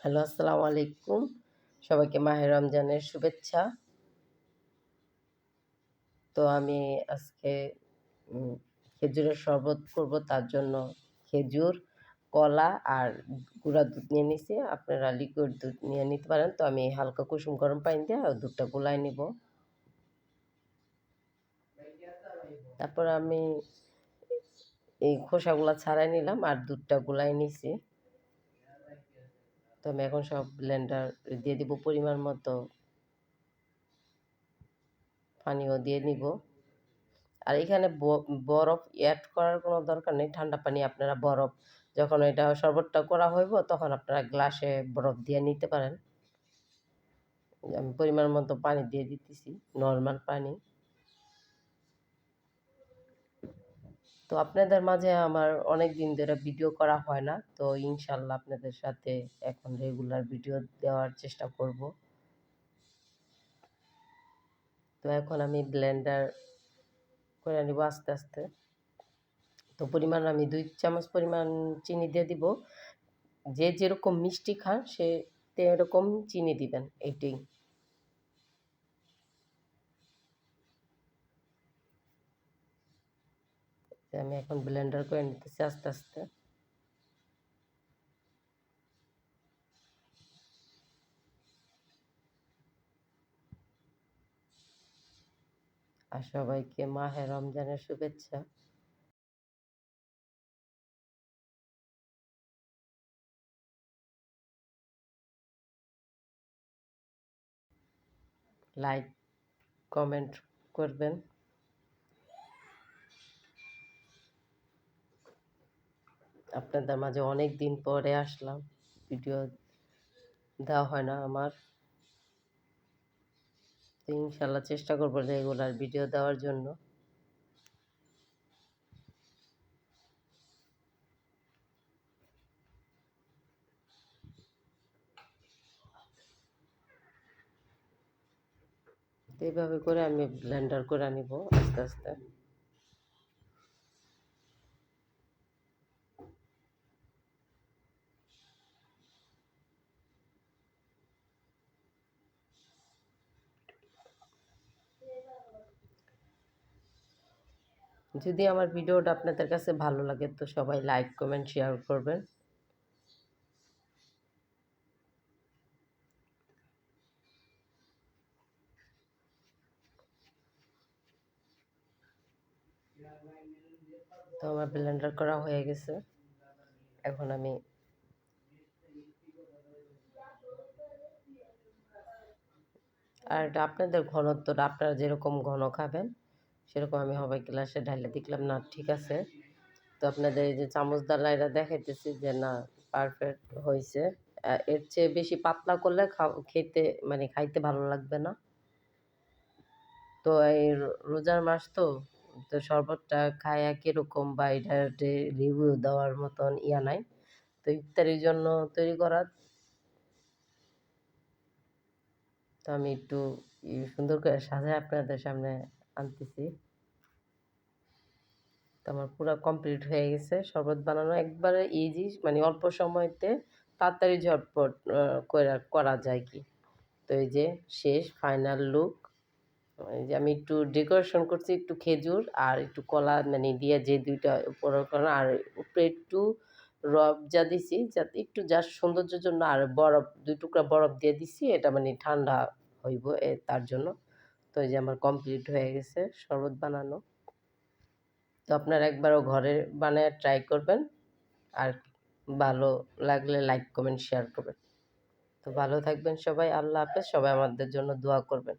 Hello, আসসালামু আলাইকুম। সবাইকে মাহে রমজানের শুভেচ্ছা। তো আমি আজকে উম খেজুরের শরবত করব। তার জন্য খেজুর, কলা আর গুঁড়া দুধ নিয়ে নিছি। আপনারা লিকুইড দুধ নিয়ে নিতে পারেন। তো আমি হালকা কুসুম গরম পানি দিয়ে দুধটা গোলায় নিব। তারপর আমি এই খোসাগুলা ছাড়াই নিলাম আর দুধটা গোলায় নিছি। তো আমি এখন সব ব্লেন্ডার দিয়ে দিব, পরিমাণ মতো পানিও দিয়ে নিব। আর এখানে বরফ এড করার কোনো দরকার নেই। ঠান্ডা পানি আপনারা বরফ যখন এটা শরবতটা করা হইব তখন আপনারা গ্লাসে বরফ দিয়ে নিতে পারেন। আমি পরিমাণ মতো পানি দিয়ে দিতেছি, নর্মাল পানি। তো আপনাদের মাঝে আমার অনেক দিন ধরে ভিডিও করা হয় না, তো ইনশাল্লাহ আপনাদের সাথে এখন রেগুলার ভিডিও দেওয়ার চেষ্টা করব। তো এখন আমি ব্লেন্ডার করে নিব আস্তে আস্তে। তো পরিমাণ আমি 2 চামচ পরিমাণ চিনি দিয়ে দিব। যে যেরকম মিষ্টি খান সে এরকম চিনি দিবেন, এইটাই। আমি এখন ব্লেন্ডার করে নিতেছি আস্তে আস্তে। আর সবাইকে মাহে রমজানের শুভেচ্ছা। লাইক কমেন্ট করবেন। আপনাদের মাঝে অনেক দিন পরে আসলাম, ভিডিও দেওয়া হয় না আমার। তো ইনশাল্লাহ চেষ্টা করবো রেগুলার ভিডিও দেওয়ার জন্য। তো এইভাবে করে আমি ব্লেন্ডার করে নিব আস্তে আস্তে। যদি আমার ভিডিওটা আপনাদের কাছে ভালো লাগে তো সবাই লাইক কমেন্ট শেয়ার করবেন। তো আমার ব্লেন্ডার করা হয়ে গেছে। এখন আমি আর এটা আপনাদের ঘনত্বটা, আপনারা যেরকম ঘন খাবেন সেরকম আমি হবে গ্লাসে ঢালে দেখলাম না ঠিক আছে। তো আপনাদের এই যে চামচ দ্বারা এটা দেখাইতেছি যে না পারফেক্ট হয়েছে। এর চেয়ে বেশি পাতলা করলে খেতে মানে খাইতে ভালো লাগবে না। তো এই রোজার মাস তো, তো শরবতটা খায়া কীরকম বা এটার রিভিউ দেওয়ার মতন ইয়া নাই। তো ইফতারির জন্য তৈরি করা। তো আমি একটু সুন্দর করে সাজায় আপনাদের সামনে আনতেছি। তো আমার পুরো কমপ্লিট হয়ে গেছে শরবত বানানো, একবারে ইজি, মানে অল্প সময়তে তাড়াতাড়ি ঝটপট করা যায় কি। তো এই যে শেষ ফাইনাল লুক। এই যে আমি একটু ডেকোরেশন করছি, একটু খেজুর আর একটু কলা মানে দিয়ে, যে দুইটা উপরে করা আর উপরে একটু রব যা দিছি যাতে একটু জাস্ট সৌন্দর্যের জন্য, আর বরফ 2 টুকরা বরফ দিয়ে দিছি, এটা মানে ঠান্ডা হইব তার জন্য। তো এই যে আমার কমপ্লিট হয়ে গেছে শরবত বানানো। তো আপনারা একবারও ঘরে বানায় ট্রাই করবেন। আর ভালো লাগলে লাইক কমেন্ট শেয়ার করবেন। তো ভালো থাকবেন সবাই। আল্লাহ হাফেজ। সবাই আমাদের জন্য দোয়া করবেন।